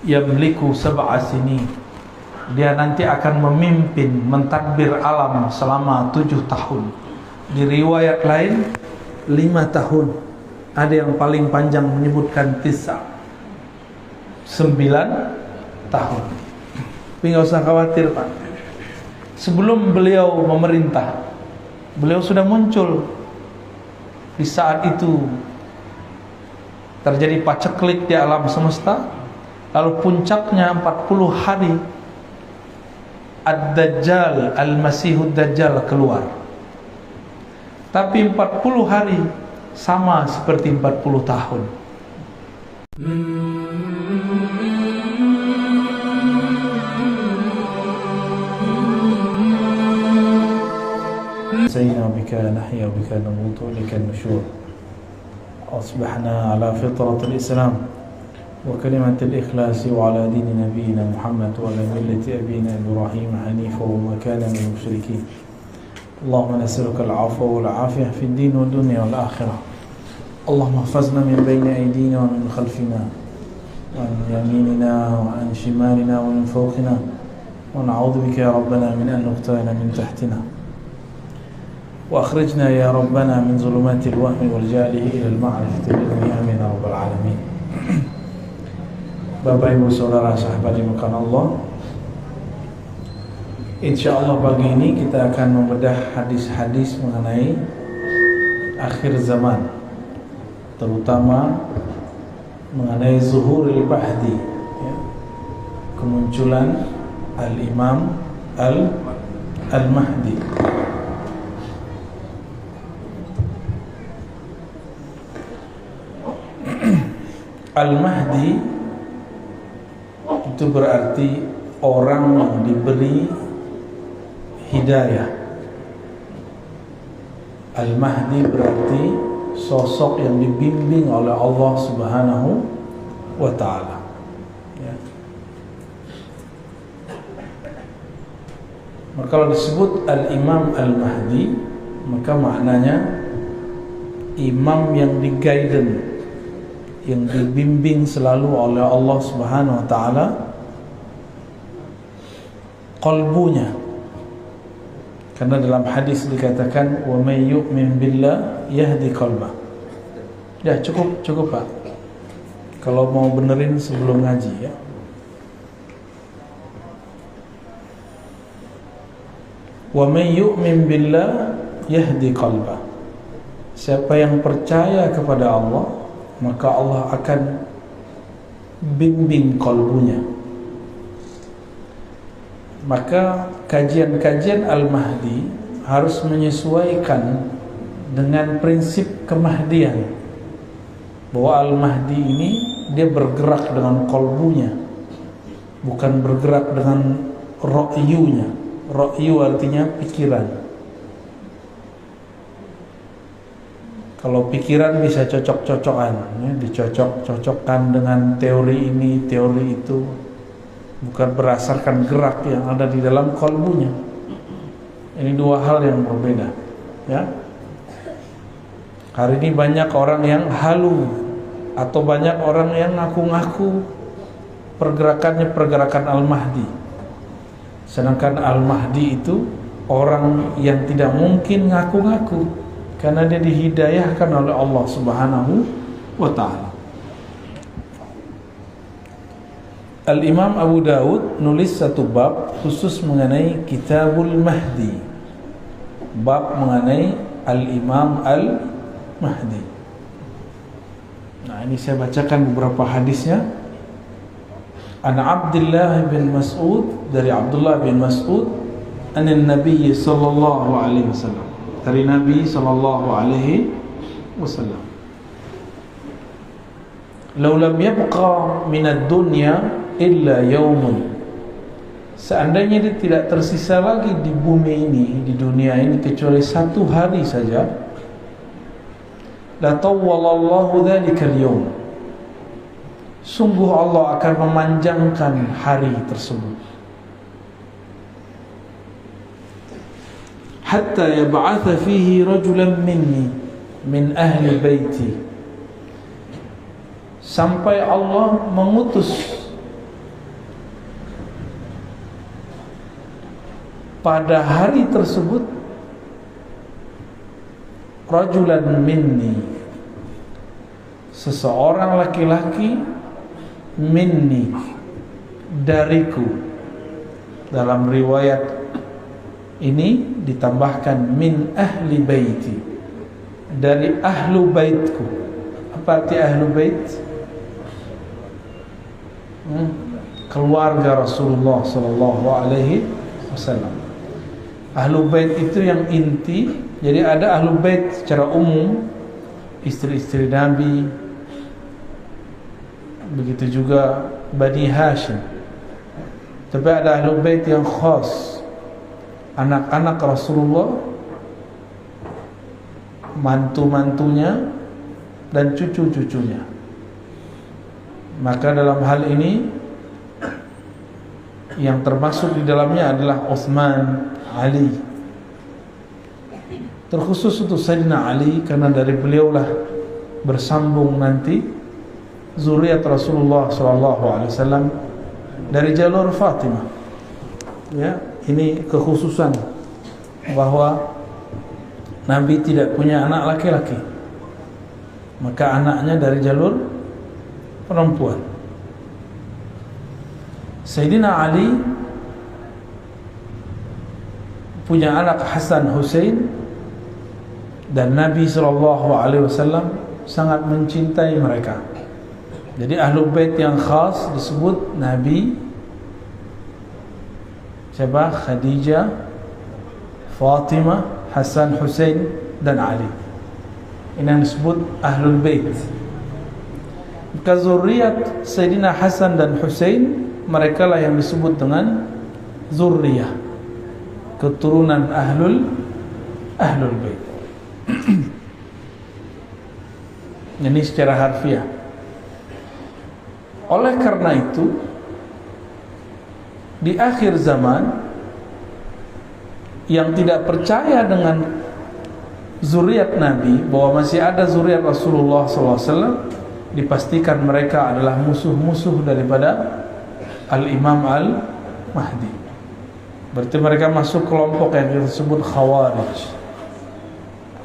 yamliku sab'a sinin. Dia nanti akan memimpin, mentadbir alam selama 7 tahun. Di riwayat lain 5 tahun. Ada yang paling panjang menyebutkan 9 tahun. Tapi nggak usah khawatir, Pak. Sebelum beliau memerintah, beliau sudah muncul. Di saat itu terjadi paceklik di alam semesta. Lalu puncaknya 40 hari Ad-Dajjal, Al-Masihud Dajjal keluar. Tapi 40 hari sama seperti 40 tahun. Sayyidina bika nahya bika namutu lika nusyur. Asbahna ala fitratil Islam وكلمة الإخلاص وعلى دين نبينا محمد وعلى ملة أبينا إبراهيم حنيفا وما كان من المشركين. اللهم نسألك العفو والعافية في الدين والدنيا والآخرة. اللهم احفظنا من بين أيدينا ومن خلفنا وعن يميننا وعن شمالنا ومن فوقنا ونعوذ بك يا ربنا من أن نغتال من تحتنا وأخرجنا يا ربنا من ظلمات الوهم والجهل إلى المعرفة بالعلم آمين يا رب العالمين. Bapak Ibu Saudara sahabat dimuliakan Allah, insyaallah pagi ini kita akan membedah hadis-hadis mengenai akhir zaman, terutama mengenai zuhuril Mahdi, ya, kemunculan Al-Imam Al-Mahdi. Al-Mahdi itu berarti orang yang diberi hidayah. Al-Mahdi berarti sosok yang dibimbing oleh Allah Subhanahu wa ta'ala, ya. Maka kalau disebut Al-Imam Al-Mahdi, maka maknanya imam yang di-guidance, yang dibimbing selalu oleh Allah Subhanahu wa ta'ala qalbunya. Karena dalam hadis dikatakan wa may yu'min billah yahdi qalbah. Ya, cukup Pak. Kalau mau benerin sebelum ngaji, ya. Wa may yu'min billah yahdi qalbah. Siapa yang percaya kepada Allah, maka Allah akan bimbing kalbunya. Maka kajian-kajian Al-Mahdi harus menyesuaikan dengan prinsip kemahdian, bahwa Al-Mahdi ini dia bergerak dengan kalbunya, bukan bergerak dengan ra'yunya. Ra'yu artinya pikiran. Kalau pikiran bisa cocok-cocokan, ya, dicocok-cocokkan dengan teori ini, teori itu, bukan berdasarkan gerak yang ada di dalam kalbunya. Ini dua hal yang berbeda, ya. Hari ini banyak orang yang halu, atau banyak orang yang ngaku-ngaku pergerakannya pergerakan Al-Mahdi. Sedangkan Al-Mahdi itu orang yang tidak mungkin ngaku-ngaku, karena dia dihidayahkan oleh Allah Subhanahu wa ta'ala. Al-Imam Abu Dawud nulis satu bab khusus mengenai Kitabul Mahdi, bab mengenai Al-Imam Al-Mahdi. Nah, ini saya bacakan beberapa hadisnya. An Abdullah bin Mas'ud, dari Abdullah bin Mas'ud, anin Nabi sallallahu alaihi wasallam, dari Nabi sallallahu alaihi wasallam, "Law lam yabqa min ad-dunya illa yawmun." Seandainya dia tidak tersisa lagi di bumi ini, di dunia ini, kecuali satu hari saja, la tawwalallahu dzalikal yawm, sungguh Allah akan memanjangkan hari tersebut, hatta yab'atha fihi rajulan minni min ahli baiti, sampai Allah mengutus pada hari tersebut rajulan minni, seseorang laki-laki, minni, dariku. Dalam riwayat ini ditambahkan min ahli baiti, dari ahlu baitku. Apa arti ahlu bait? Keluarga Rasulullah sallallahu alaihi wasallam. Ahlu bait itu yang inti. Jadi ada ahlu bait secara umum, istri-istri Nabi, begitu juga Bani Hashim. Tapi ada ahlu bait yang khas, anak-anak Rasulullah, mantu-mantunya, dan cucu-cucunya. Maka dalam hal ini yang termasuk di dalamnya adalah Utsman, Ali. Terkhusus untuk Sayyidina Ali, karena dari beliaulah bersambung nanti zuriat Rasulullah SAW dari jalur Fatimah. Ya, ini kekhususan bahwa Nabi tidak punya anak laki-laki, maka anaknya dari jalur perempuan. Sayyidina Ali punya anak Hasan Hussein, dan Nabi SAW sangat mencintai mereka. Jadi ahlu bait yang khas disebut Nabi, siapa? Khadijah, Fatimah, Hasan, Hussein, dan Ali. Ini yang disebut ahlul bait. Maka zuriat Sayyidina Hasan dan Hussein, mereka lah yang disebut dengan zurriyah, keturunan ahlul bait. Ini secara harfiah. Oleh karena itu, di akhir zaman yang tidak percaya dengan zuriat Nabi, bahwa masih ada zuriat Rasulullah SAW, dipastikan mereka adalah musuh-musuh daripada Al-Imam Al-Mahdi. Berarti mereka masuk kelompok yang disebut Khawarij.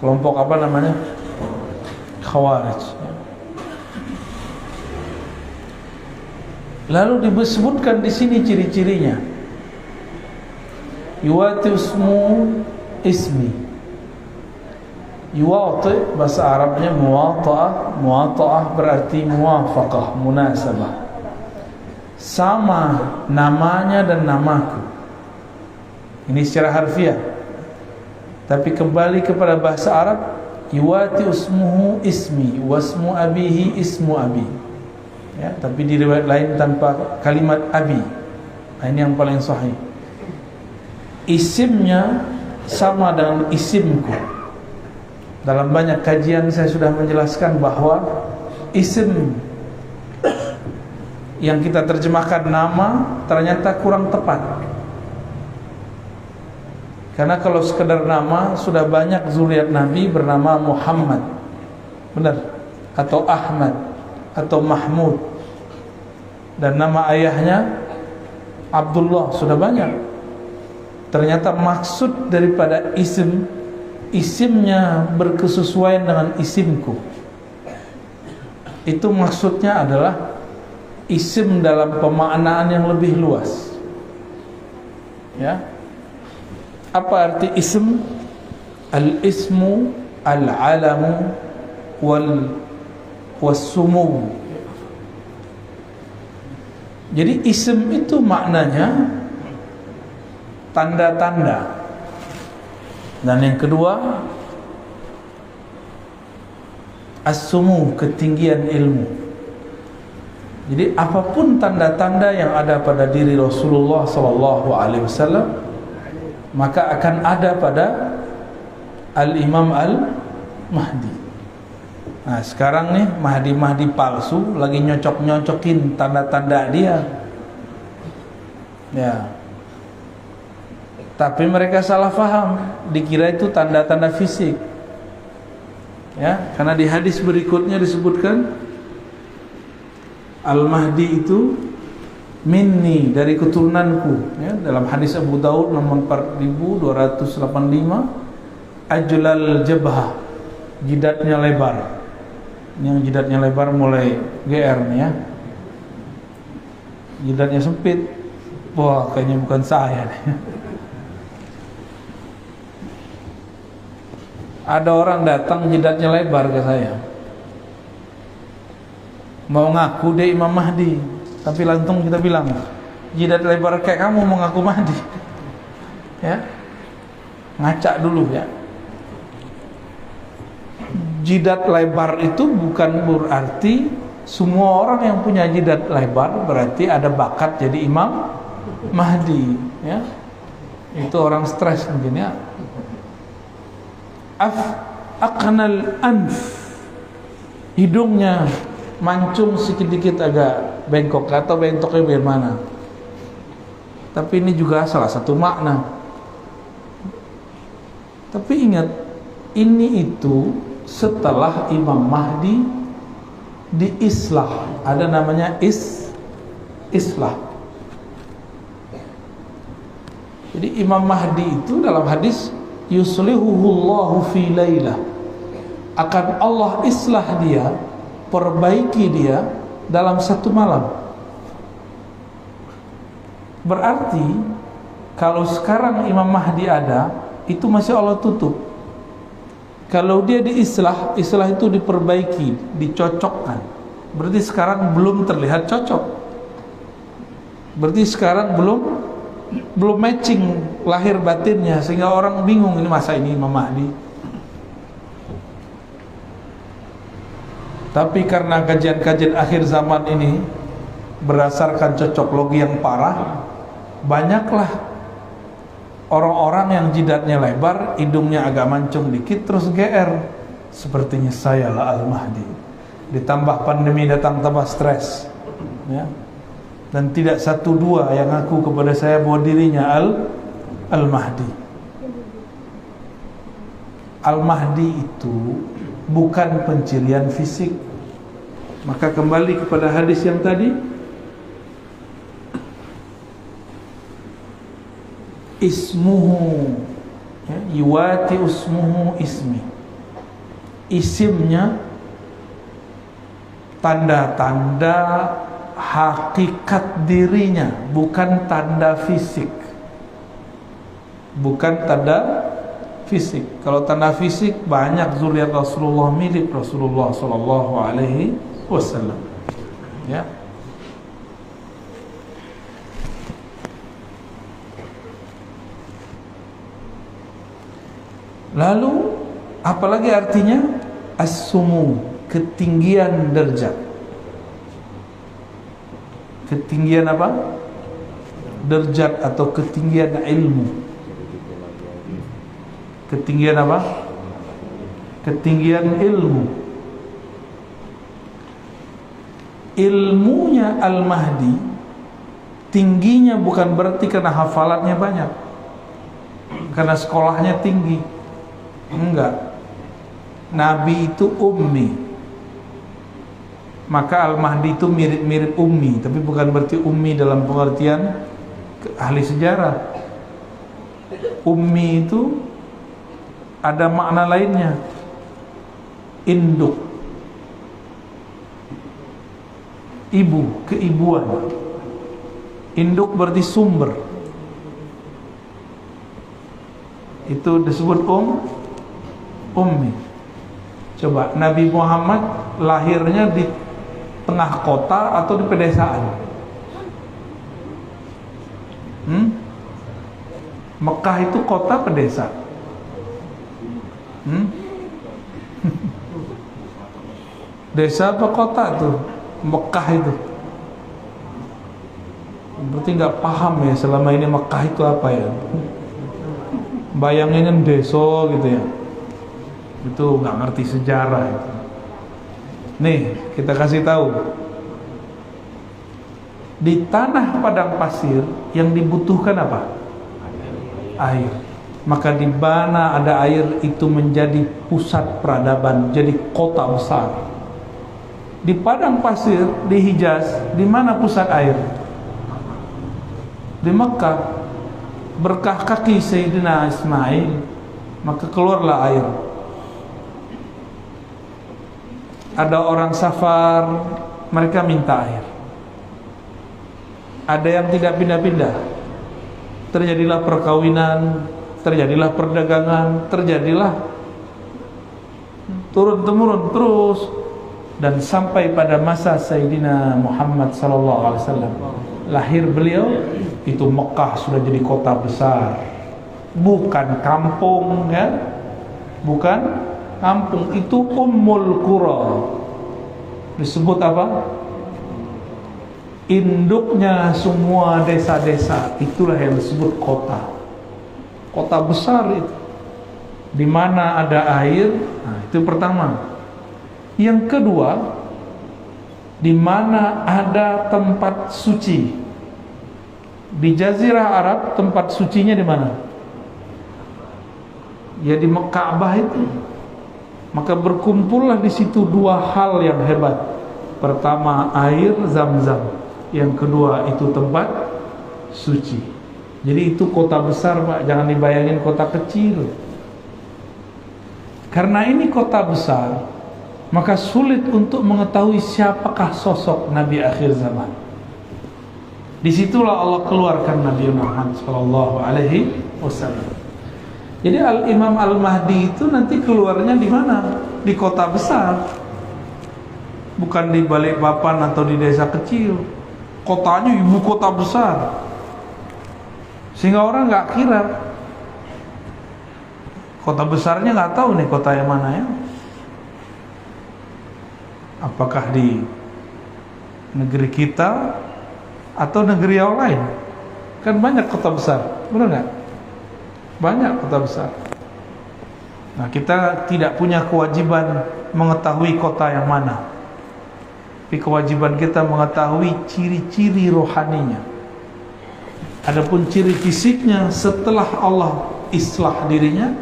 Kelompok apa namanya? Khawarij. Lalu disebutkan di sini ciri-cirinya. Yuwati ismi. Yuwati bahasa Arabnya muwata'ah. Muwata'ah berarti muwafaqah, munasabah. Sama namanya dan namaku. Ini secara harfiah. Tapi kembali kepada bahasa Arab, yuwati ismuhu ismi, wasmu abihi ismu abi. Ya, tapi di riwayat lain tanpa kalimat abi. Nah, ini yang paling sahih. Isimnya sama dengan isimku. Dalam banyak kajian saya sudah menjelaskan bahwa isim yang kita terjemahkan nama ternyata kurang tepat. Karena kalau sekedar nama, sudah banyak zuriat Nabi bernama Muhammad, benar, atau Ahmad, atau Mahmud, dan nama ayahnya Abdullah, sudah banyak. Ternyata maksud daripada isimnya berkesesuaian dengan isimku. Itu maksudnya adalah isim dalam pemaknaan yang lebih luas. Ya. Apa arti ism? Al-ismu al-alamu was-sumu. Jadi ism itu maknanya tanda-tanda. Dan yang kedua, as-sumu, ketinggian ilmu. Jadi apapun tanda-tanda yang ada pada diri Rasulullah SAW, maka akan ada pada Al-Imam Al-Mahdi. Nah, sekarang nih Mahdi palsu lagi nyocok-nyocokin tanda-tanda dia. Ya. Tapi mereka salah faham, dikira itu tanda-tanda fisik. Ya, karena di hadis berikutnya disebutkan Al-Mahdi itu minni, dari keturunanku, ya, dalam hadis Abu Daud nomor 4285, ajlal jabhah, jidatnya lebar. Yang jidatnya lebar mulai GR nih ya. Jidatnya sempit, wah kayaknya bukan saya nih. Ada orang datang jidatnya lebar ke saya, mau ngaku dia Imam Mahdi, tapi langsung kita bilang, jidat lebar kayak kamu mau ngaku Mahdi, ya, ngacak dulu ya. Jidat lebar itu bukan berarti semua orang yang punya jidat lebar berarti ada bakat jadi Imam Mahdi, ya. Itu orang stres mungkin ya. Aqnal anf, hidungnya mancung sedikit agak bengkok, atau bengkoknya bagaimana. Tapi ini juga salah satu makna. Tapi ingat, ini itu setelah Imam Mahdi diislah, ada namanya islah. Jadi Imam Mahdi itu dalam hadis yuslihuhullahu fi lailah, akan Allah islah dia, perbaiki dia dalam satu malam. Berarti kalau sekarang Imam Mahdi ada, itu masih Allah tutup. Kalau dia diislah, islah itu diperbaiki, dicocokkan. Berarti sekarang belum terlihat cocok. Berarti sekarang belum matching lahir batinnya, sehingga orang bingung, ini masa ini Imam Mahdi. Tapi karena kajian-kajian akhir zaman ini berdasarkan cocok logi yang parah, banyaklah orang-orang yang jidatnya lebar, hidungnya agak mancung dikit, terus GR. Sepertinya saya lah Al-Mahdi. Ditambah pandemi datang, tambah stres, ya. Dan tidak satu dua yang ngaku kepada saya bahwa dirinya Al-Mahdi. Al-Mahdi itu bukan pencirian fisik. Maka kembali kepada hadis yang tadi, ismuhu, ya, yuwati usmuhu ismi, isimnya tanda-tanda hakikat dirinya, bukan tanda fisik. Bukan tanda fisik. Kalau tanda fisik banyak zuriat Rasulullah milik Rasulullah sallallahu alaihi wasallam, ya. Lalu apalagi artinya as-sumu, ketinggian derajat. Ketinggian apa? Derajat atau ketinggian ilmu. Ketinggian apa? Ketinggian ilmu. Ilmunya Al-Mahdi tingginya bukan berarti karena hafalannya banyak, karena sekolahnya tinggi. Enggak. Nabi itu ummi, maka Al-Mahdi itu mirip-mirip ummi, tapi bukan berarti ummi dalam pengertian ahli sejarah. Ummi itu ada makna lainnya. Induk, ibu, keibuan. Induk berarti sumber. Itu disebut ummi. Coba Nabi Muhammad lahirnya di tengah kota atau di pedesaan? Mekah itu kota pedesa? Desa apa kota tuh Mekah itu? Berarti nggak paham ya selama ini Mekah itu apa ya? Bayanginnya desa gitu ya. Itu nggak ngerti sejarah itu. Nih kita kasih tahu, di tanah padang pasir yang dibutuhkan apa? Air. Maka di mana ada air itu menjadi pusat peradaban, jadi kota besar. Di padang pasir di Hijaz, di mana pusat air? di Mekah, berkah kaki Sayyidina Ismail, maka keluarlah air. Ada orang safar, mereka minta air. Ada yang tidak pindah-pindah, terjadilah perkawinan, terjadilah perdagangan, terjadilah turun-temurun terus, dan sampai pada masa Sayyidina Muhammad SAW lahir beliau, itu Mekah sudah jadi kota besar, bukan kampung ya, bukan kampung, itu Ummul Qura. Disebut apa? Induknya semua desa-desa, itulah yang disebut kota. Kota besar itu, di mana ada air. Nah, itu pertama. Yang kedua, di mana ada tempat suci. Di Jazirah Arab tempat sucinya di mana? Ya di Ka'bah itu. Maka berkumpullah di situ dua hal yang hebat. Pertama air Zam-Zam, yang kedua itu tempat suci. Jadi itu kota besar, Pak, jangan dibayangin kota kecil. Karena ini kota besar, maka sulit untuk mengetahui siapakah sosok Nabi akhir zaman. Disitulah Allah keluarkan Nabi Muhammad SAW. Jadi Imam Al-Mahdi itu nanti keluarnya di mana? Di kota besar, bukan di Balikpapan atau di desa kecil. Kotanya ibu kota besar, sehingga orang nggak kira. Kota besarnya nggak tahu nih kota yang mana ya. Apakah di negeri kita atau negeri yang lain? Kan banyak kota besar, benar nggak? Banyak kota besar. Nah, kita tidak punya kewajiban mengetahui kota yang mana, tapi kewajiban kita mengetahui ciri-ciri rohaninya. Adapun ciri fisiknya, setelah Allah islah dirinya,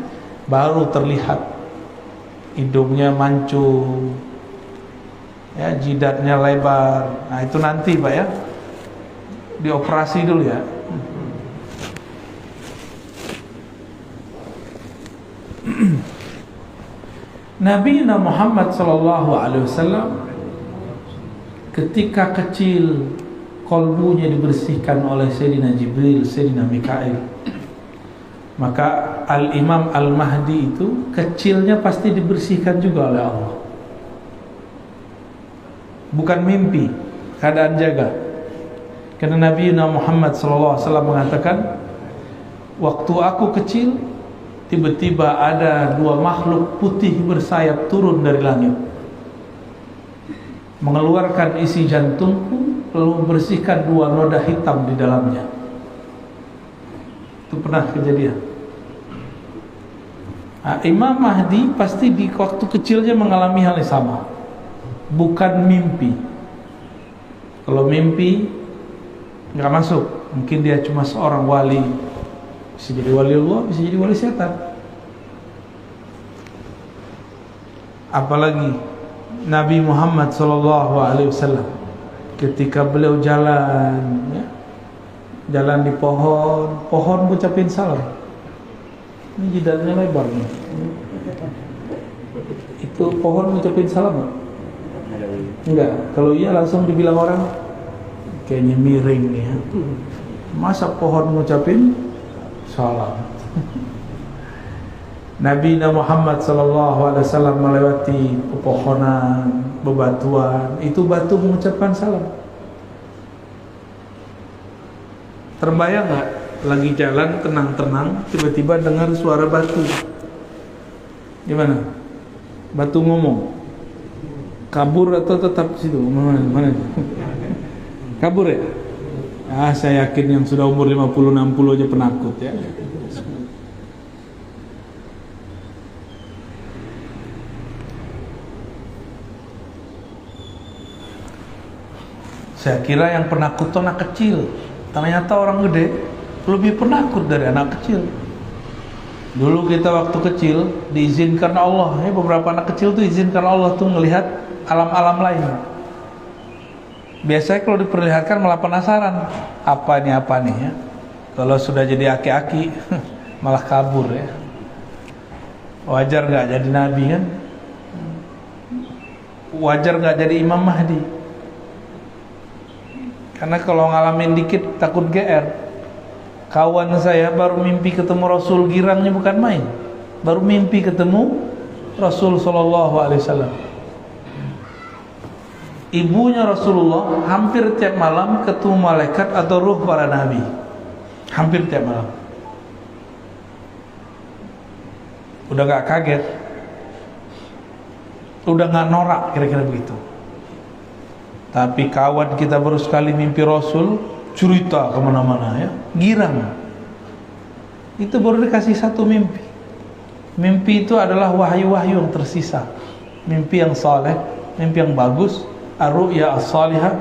baru terlihat. Hidungnya mancung, ya, jidatnya lebar. Nah, itu nanti, Pak, ya, dioperasi dulu ya. Nabi Muhammad SAW ketika kecil, kolbunya dibersihkan oleh Sayyidina Jibril, Sayyidina Mikail. Maka Al-Imam Al-Mahdi itu kecilnya pasti dibersihkan juga oleh Allah. Bukan mimpi, keadaan jaga. Karena Nabi Muhammad SAW mengatakan, waktu aku kecil, tiba-tiba ada dua makhluk putih bersayap turun dari langit, mengeluarkan isi jantungku, lalu membersihkan dua noda hitam di dalamnya. Itu pernah kejadian. Nah, Imam Mahdi pasti di waktu kecilnya mengalami hal yang sama, bukan mimpi. Kalau mimpi nggak masuk, mungkin dia cuma seorang wali, bisa jadi wali Allah, bisa jadi wali setan. Apalagi Nabi Muhammad SAW ketika beliau jalan, ya, jalan di pohon mengucapin salam. Ini jidatnya lebar nih. Itu pohon mengucapin salam? Enggak. Kalau iya langsung dibilang orang kayaknya miring nih ya. Masa pohon mengucapin salam? Nabi Muhammad SAW melewati pepohonan, bebatuan, itu batu mengucapkan salam. Terbayang nggak? Lagi jalan tenang-tenang, tiba-tiba dengar suara batu. Gimana? Batu ngomong. Kabur atau tetap di situ? Mana? Kabur ya? Ah, saya yakin yang sudah umur 50-60 aja penakut ya. Saya kira yang penakut itu anak kecil. Ternyata orang gede lebih penakut dari anak kecil. Dulu kita waktu kecil diizinkan Allah, ya, beberapa anak kecil tuh izinkan Allah tuh melihat alam-alam lain. Biasanya kalau diperlihatkan malah penasaran, apa nih ya. Kalau sudah jadi aki-aki malah kabur ya. Wajar nggak jadi nabi kan? Wajar nggak jadi Imam Mahdi? Karena kalau ngalamin dikit takut GR. Kawan saya baru mimpi ketemu Rasul, girangnya bukan main. Baru mimpi ketemu Rasul sallallahu alaihi wasallam. Ibunya Rasulullah hampir tiap malam ketemu malaikat atau ruh para nabi. Hampir tiap malam. Udah gak kaget, udah gak norak, kira-kira begitu. Tapi kawan kita baru sekali mimpi Rasul, cerita kemana-mana ya, girang. Itu baru dikasih satu mimpi. Mimpi itu adalah wahyu-wahyu yang tersisa. Mimpi yang saleh, mimpi yang bagus, ar-ru'ya as-salihah,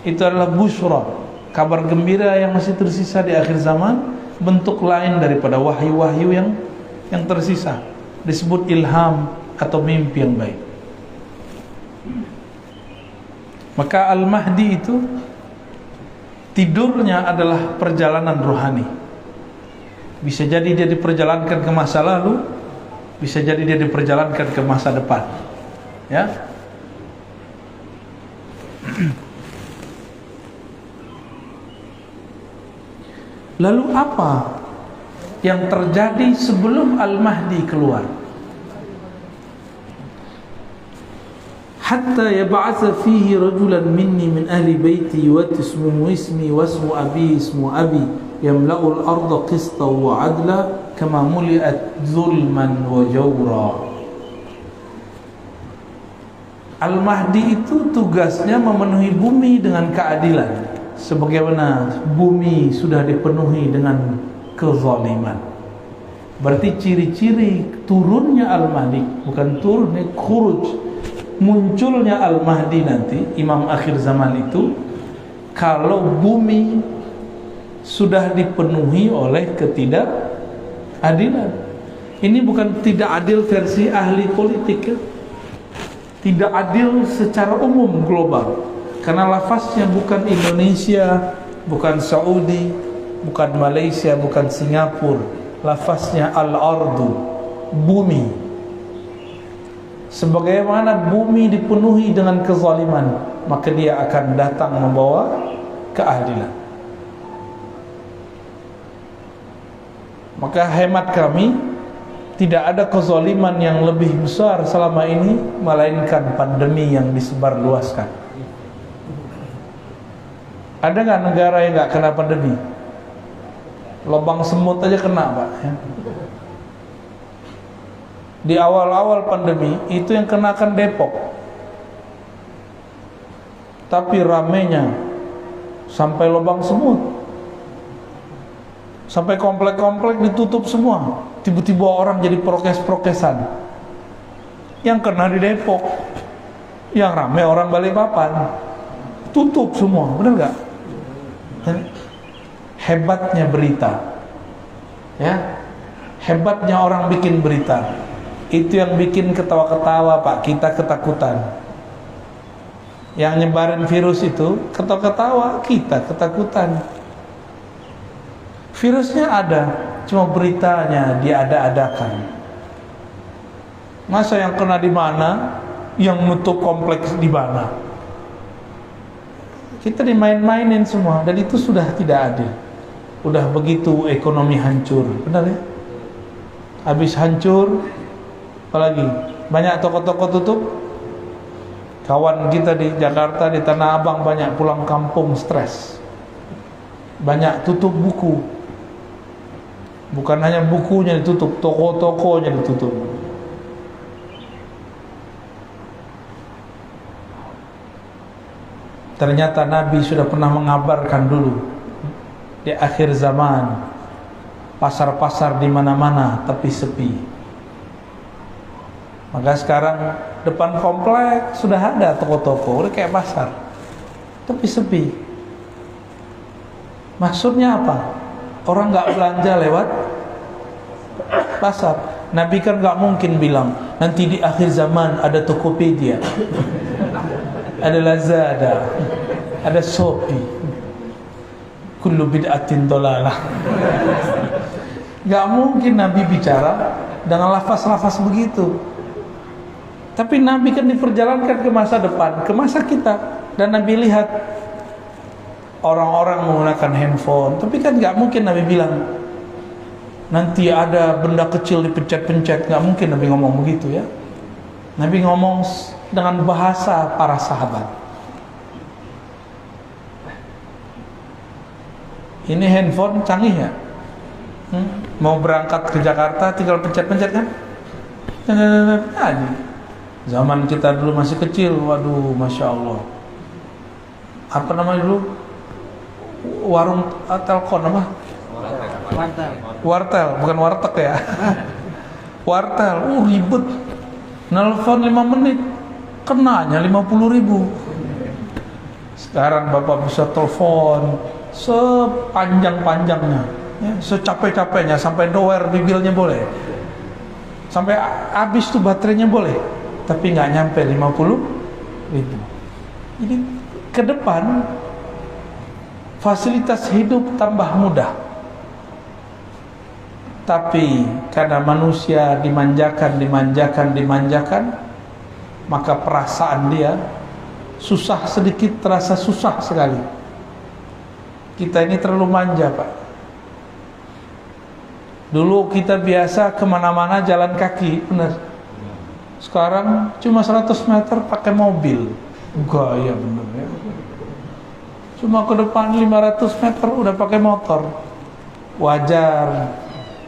itu adalah busyra, kabar gembira yang masih tersisa di akhir zaman, bentuk lain daripada wahyu-wahyu yang tersisa, disebut ilham atau mimpi yang baik. Maka Al-Mahdi itu tidurnya adalah perjalanan rohani. Bisa jadi dia diperjalankan ke masa lalu, bisa jadi dia diperjalankan ke masa depan. Ya. Lalu apa yang terjadi sebelum Al-Mahdi keluar? Hatta yab'atha fihi rajulan minni min ahli baiti ismuhu ismi wasmu abi ismu abi yamla'u al-ardha qistan wa 'adla kama muli'at zulman wa jawra. Al-Mahdi itu tugasnya memenuhi bumi dengan keadilan, sebagaimana bumi sudah dipenuhi dengan kezaliman. Berarti ciri-ciri turunnya Al-Mahdi, bukan turunnya, khuruj, munculnya Al-Mahdi nanti, imam akhir zaman itu, kalau bumi sudah dipenuhi oleh ketidakadilan. Ini bukan tidak adil versi ahli politik ya. Tidak adil secara umum global, karena lafaznya bukan Indonesia, bukan Saudi, bukan Malaysia, bukan Singapura. Lafaznya al-ardu, bumi. Sebagaimana bumi dipenuhi dengan kezaliman, maka dia akan datang membawa keadilan. Maka hemat kami, tidak ada kezaliman yang lebih besar selama ini melainkan pandemi yang disebarluaskan. Ada nggak negara yang nggak kena pandemi? Lubang semut aja kena, Pak ya. Di awal-awal pandemi itu yang kenakan Depok, tapi ramenya sampai lubang semut, sampai komplek-komplek ditutup semua. Tiba-tiba orang jadi prokes-prokesan. Yang kena di Depok, yang rame orang Balikpapan, tutup semua, benar nggak? Hebatnya berita, ya, hebatnya orang bikin berita. Itu yang bikin ketawa-ketawa, Pak, kita ketakutan. Yang nyebarin virus itu ketawa-ketawa, kita ketakutan. Virusnya ada, cuma beritanya diada-adakan. Masa yang kena di mana, yang nutup kompleks di mana? Kita dimain-mainin semua, dan itu sudah tidak adil. Udah begitu ekonomi hancur, benar ya? Habis hancur, apalagi banyak toko-toko tutup. Kawan kita di Jakarta, di Tanah Abang banyak pulang kampung stres. Banyak tutup buku. Bukan hanya bukunya ditutup, toko-tokonya ditutup. Ternyata Nabi sudah pernah mengabarkan dulu, di akhir zaman pasar-pasar di mana-mana tapi sepi. Maka sekarang depan komplek sudah ada toko-toko, udah kayak pasar, tapi sepi. Maksudnya apa? Orang nggak belanja lewat pasar. Nabi kan nggak mungkin bilang nanti di akhir zaman ada Tokopedia, ada Lazada, ada Shopee. kullu bid'atin dolalah. Gak mungkin Nabi bicara dengan lafaz-lafaz begitu. Tapi Nabi kan diperjalankan ke masa depan, ke masa kita. Dan Nabi lihat orang-orang menggunakan handphone. Tapi kan gak mungkin Nabi bilang nanti ada benda kecil dipencet-pencet. Gak mungkin Nabi ngomong begitu ya. Nabi ngomong dengan bahasa para sahabat. Ini handphone canggih ya. Mau berangkat ke Jakarta tinggal pencet-pencet kan. Zaman kita dulu masih kecil, waduh, masya Allah. Apa namanya dulu? Warung telkom apa? Wartel, bukan warteg ya. Wartel, ribet. Nelfon 5 menit, kenanya 50.000. Sekarang Bapak bisa telepon sepanjang-panjangnya, ya, secapek-capeknya, sampai doer bibirnya boleh. Sampai habis tuh baterainya boleh. Tapi nggak nyampe 50.000. Jadi ke depan fasilitas hidup tambah mudah. Tapi karena manusia dimanjakan, maka perasaan dia susah sedikit, terasa susah sekali. Kita ini terlalu manja, Pak. Dulu kita biasa kemana-mana jalan kaki, benar. Sekarang cuma 100 meter pakai mobil. Gaya bener ya. Cuma ke depan 500 meter udah pakai motor. Wajar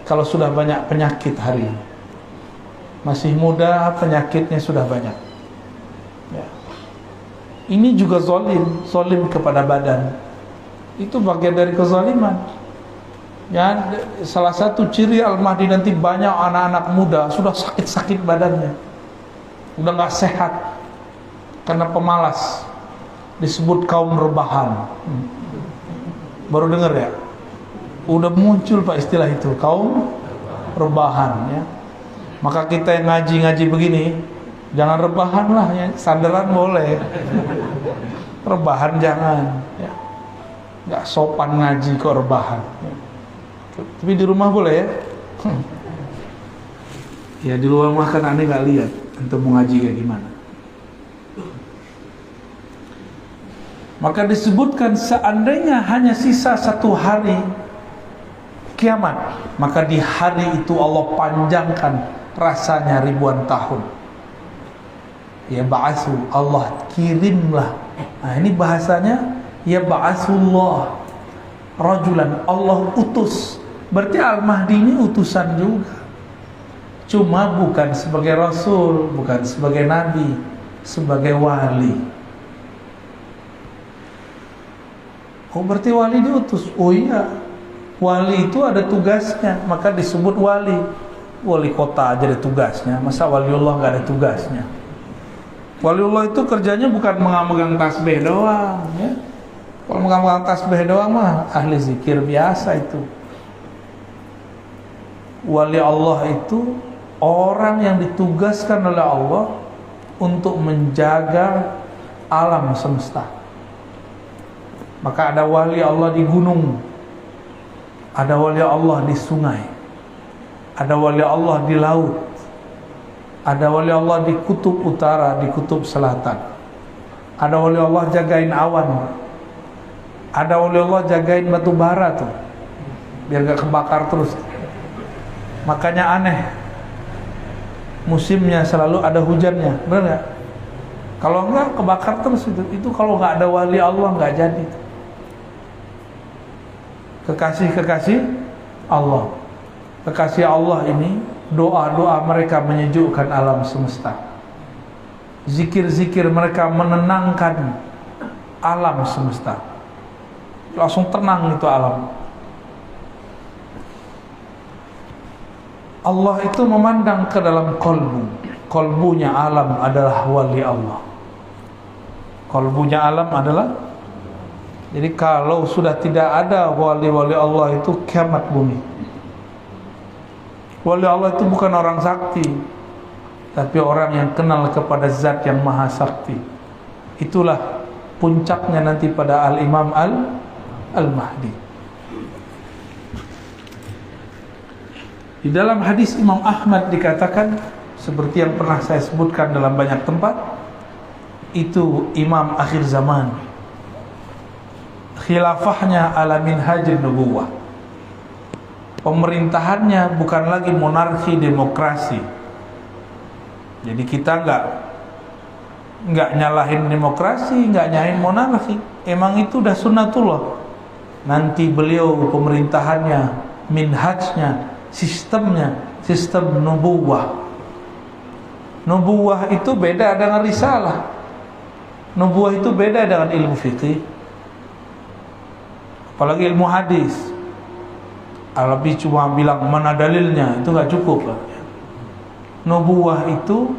kalau sudah banyak penyakit hari ini. Masih muda penyakitnya sudah banyak ya. Ini juga zolim kepada badan. Itu bagian dari kezaliman ya. Salah satu ciri Al-Mahdi nanti banyak anak-anak muda sudah sakit-sakit badannya, udah gak sehat karena pemalas, disebut kaum rebahan. Baru dengar ya? Udah muncul Pak istilah itu, kaum rebahan ya. Maka kita yang ngaji-ngaji begini jangan rebahan lah ya. Sandaran boleh, rebahan jangan ya. Gak sopan ngaji kok rebahan ya. Tapi di rumah boleh ya. Ya di luar rumah kan aneh gak lihat untuk mengaji kayak gimana. Maka disebutkan seandainya hanya sisa 1 hari kiamat, maka di hari itu Allah panjangkan rasanya ribuan tahun. Ya ba'asu, Allah kirimlah. Nah ini bahasanya ya ba'asullah rajulan, Allah utus. Berarti Al-Mahdi ini utusan juga. Cuma bukan sebagai Rasul, bukan sebagai Nabi, sebagai wali. Oh berarti wali diutus? Oh iya, wali itu ada tugasnya, maka disebut wali. Wali kota aja ada tugasnya, masa waliullah gak ada tugasnya? Waliullah itu kerjanya bukan megang tasbih doang ya. Kalau megang tasbih doang mah ahli zikir biasa itu. Wali Allah itu orang yang ditugaskan oleh Allah untuk menjaga alam semesta. Maka ada wali Allah di gunung, ada wali Allah di sungai, ada wali Allah di laut, ada wali Allah di kutub utara, di kutub selatan, ada wali Allah jagain awan, ada wali Allah jagain batu bara tuh biar gak kebakar terus. Makanya aneh, musimnya selalu ada hujannya, benar nggak? Kalau enggak kebakar terus itu kalau nggak ada wali Allah nggak jadi. Kekasih Allah, kekasih Allah ini doa-doa mereka menyejukkan alam semesta, zikir-zikir mereka menenangkan alam semesta, langsung tenang itu alam. Allah itu memandang ke dalam kolbunya alam adalah wali Allah. Kolbunya alam adalah, jadi kalau sudah tidak ada wali-wali Allah itu kiamat bumi. Wali Allah itu bukan orang sakti, tapi orang yang kenal kepada zat yang maha sakti. Itulah puncaknya nanti pada Al-Imam Al-Mahdi. Di dalam hadis Imam Ahmad dikatakan, seperti yang pernah saya sebutkan dalam banyak tempat, itu imam akhir zaman, khilafahnya ala minhajin nubuwah, pemerintahannya bukan lagi monarki demokrasi. Jadi kita nggak nyalahin demokrasi, nggak nyalahin monarki, emang itu udah sunnatullah. Nanti beliau pemerintahannya, minhajnya, sistemnya, sistem nubuwah. Nubuwah itu beda dengan risalah. Nubuwah itu beda dengan ilmu fikih, apalagi ilmu hadis. Alabi cuma bilang mana dalilnya, itu nggak cukup lah. Nubuwah itu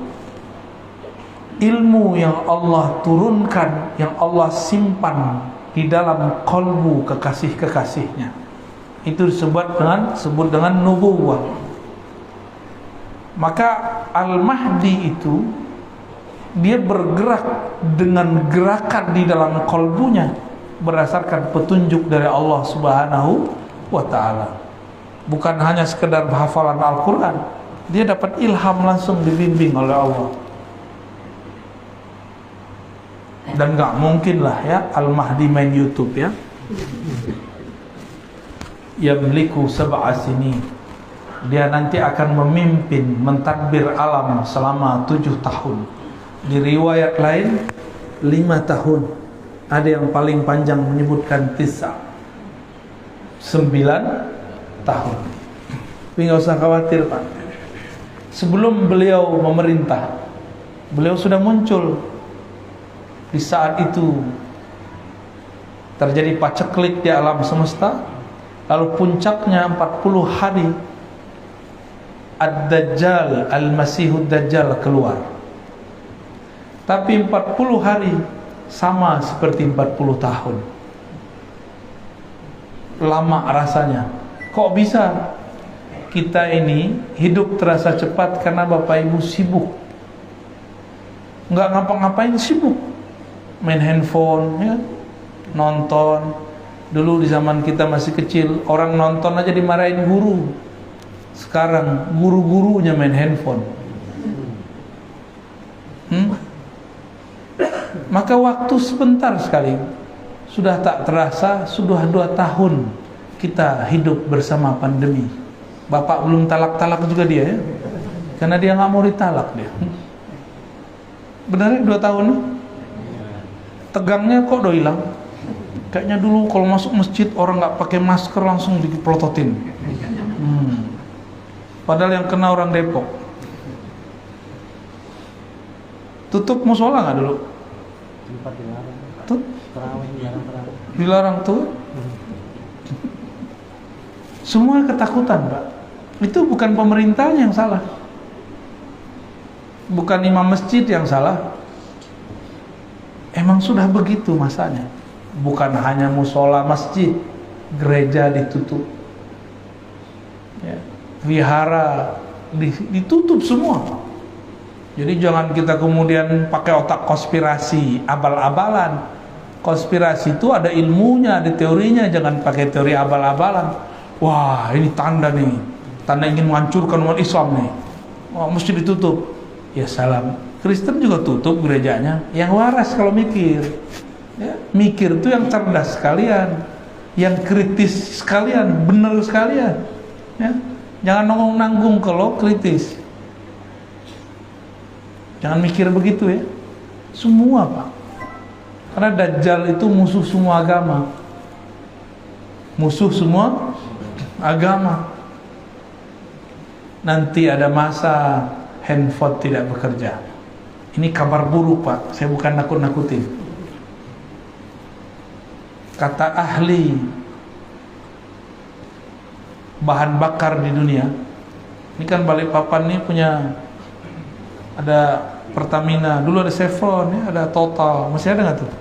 ilmu yang Allah turunkan, yang Allah simpan di dalam kalbu kekasih-kekasihnya. Itu disebut dengan nubuwah. Maka Al-Mahdi itu dia bergerak dengan gerakan di dalam kalbunya berdasarkan petunjuk dari Allah Subhanahu wa ta'ala. Bukan hanya sekedar hafalan Al-Quran, dia dapat ilham langsung, dibimbing oleh Allah. Dan gak mungkin lah ya Al-Mahdi main YouTube ya. Yamliku sab'a sinin, dia nanti akan memimpin, mentadbir alam selama 7 tahun. Di riwayat lain 5 tahun. Ada yang paling panjang menyebutkan 9 tahun. Tapi gak usah khawatir Pak, sebelum beliau memerintah, beliau sudah muncul. Di saat itu terjadi paceklik di alam semesta. Lalu puncaknya 40 hari Ad-Dajjal, Al-Masihud Dajjal keluar. Tapi 40 hari sama seperti 40 tahun. Lama rasanya. Kok bisa? Kita ini hidup terasa cepat karena Bapak Ibu sibuk. Nggak ngapa-ngapain, sibuk. Main handphone, ya, nonton. Dulu di zaman kita masih kecil, orang nonton aja dimarahin guru. Sekarang guru-gurunya main handphone. Maka waktu sebentar sekali, sudah tak terasa, sudah 2 tahun kita hidup bersama pandemi. Bapak belum talak-talak juga dia ya, karena dia nggak mau ditalak dia. Benar ya 2 tahun? Tegangnya kok udah hilang. Kayaknya dulu kalau masuk masjid orang nggak pakai masker langsung dipelototin. Padahal yang kena orang Depok. Tutup musola nggak dulu? Dilarang tuh. Semua ketakutan Pak. Itu bukan pemerintahnya yang salah, bukan imam masjid yang salah. Emang sudah begitu masanya. Bukan hanya musola masjid, gereja ditutup, ya, wihara ditutup semua. Jadi jangan kita kemudian pakai otak konspirasi, abal-abalan. Konspirasi itu ada ilmunya, ada teorinya. Jangan pakai teori abal-abalan. Wah, ini tanda nih, tanda ingin menghancurkan umat Islam nih. Wah, mesti ditutup. Ya salam. Kristen juga tutup gerejanya. Yang waras kalau mikir, ya, mikir itu yang cerdas sekalian, yang kritis sekalian, benar sekalian. Ya. Jangan nanggung kalau kritis. Jangan mikir begitu ya. Semua Pak. Karena Dajjal itu musuh semua agama. Musuh semua agama. Nanti ada masa handphone tidak bekerja. Ini kabar buruk Pak. Saya bukan nakut-nakutin. Kata ahli bahan bakar di dunia. Ini kan Balikpapan nih punya, ada Pertamina, dulu ada Chevron, ya, ada Total, masih ada nggak tuh?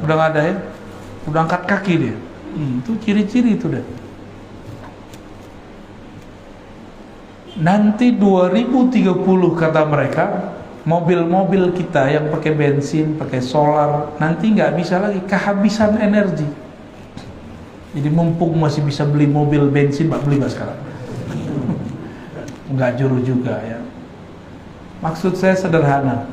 Udah nggak ada ya? Udah angkat kaki dia. Itu ciri-ciri itu deh. Nanti 2030 kata mereka, mobil-mobil kita yang pakai bensin, pakai solar, nanti nggak bisa lagi, kehabisan energi. Jadi mumpung masih bisa beli mobil bensin, Pak, beli Pak sekarang. Enggak juru juga ya. Maksud saya sederhana.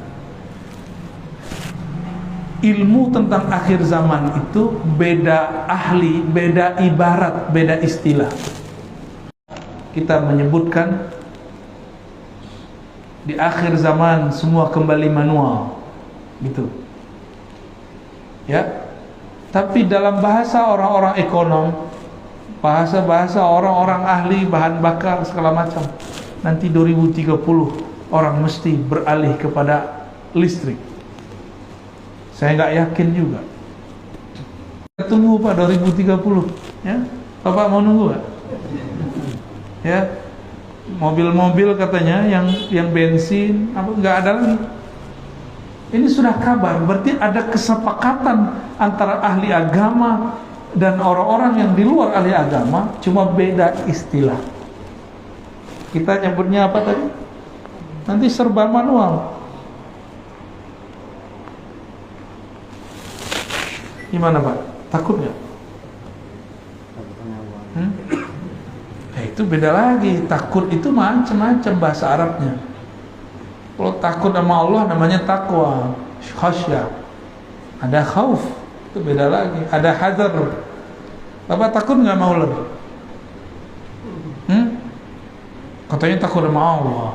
Ilmu tentang akhir zaman itu beda ahli, beda ibarat, beda istilah. Kita menyebutkan di akhir zaman semua kembali manual, gitu. Ya. Tapi dalam bahasa orang-orang ekonom, bahasa orang-orang ahli bahan bakar segala macam, nanti 2030 orang mesti beralih kepada listrik. Saya nggak yakin juga. Kita tunggu Pak 2030, ya. Bapak mau nunggu nggak? Ya, mobil-mobil katanya yang bensin apa nggak ada lagi. Ini sudah kabar, berarti ada kesepakatan antara ahli agama dan orang-orang yang di luar ahli agama, cuma beda istilah. Kita nyebutnya apa tadi? Nanti serba manual. Gimana Pak? Takut nggak? Itu beda lagi. Takut itu macam-macam bahasa Arabnya. Kalau takut sama Allah namanya takwa, khasyah. Ada khauf, itu beda lagi. Ada hadar. Bapak takut nggak Maulid? Katanya takut sama Allah.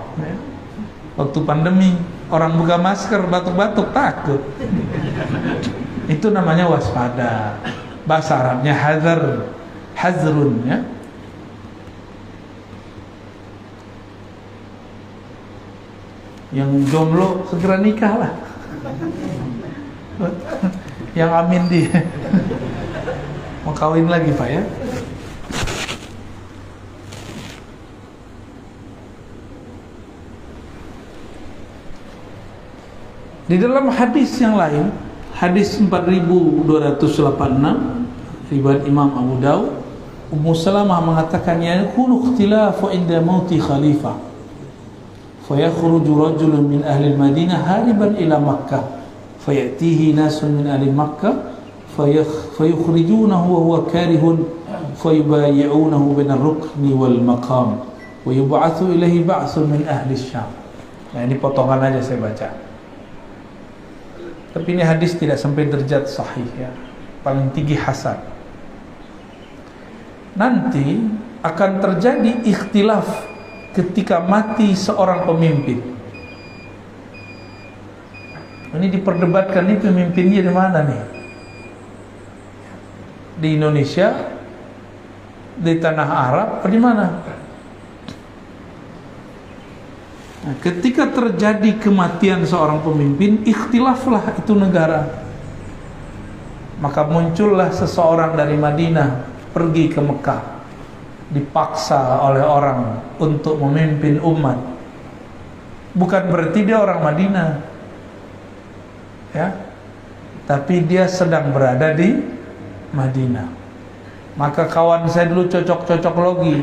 Waktu pandemi orang buka masker batuk-batuk takut. Itu namanya waspada. Bahasa Arabnya hadar, hazrun ya. Yang jomblo segera nikah lah. Yang amin dia mau kawin lagi Pak ya. Di dalam hadis yang lain, hadis 4286 riwayat Imam Abu Daud, Ummu Salamah mengatakan yakunu ikhtilafu inda mauti khalifah فيخرج رجل من أهل المدينة هاربا إلى مكة فيأتيه ناس من أهل مكة فيخرجونه وهو كاره فيبايعونه بين الركن والمقام ويبعث إليه بعث من أهل الشام. Nah ini potongan aja saya baca. Tapi ini hadis tidak sampai derajat sahih ya. Paling tinggi hasan. Nanti akan terjadi ikhtilaf ketika mati seorang pemimpin. Ini diperdebatkan, ini pemimpinnya di mana nih? Di Indonesia, di tanah Arab, atau di mana? Nah, ketika terjadi kematian seorang pemimpin, ikhtilaflah itu negara. Maka muncullah seseorang dari Madinah pergi ke Mekah, dipaksa oleh orang untuk memimpin umat. Bukan berarti dia orang Madinah ya, tapi dia sedang berada di Madinah. Maka kawan saya dulu cocok-cocok logi.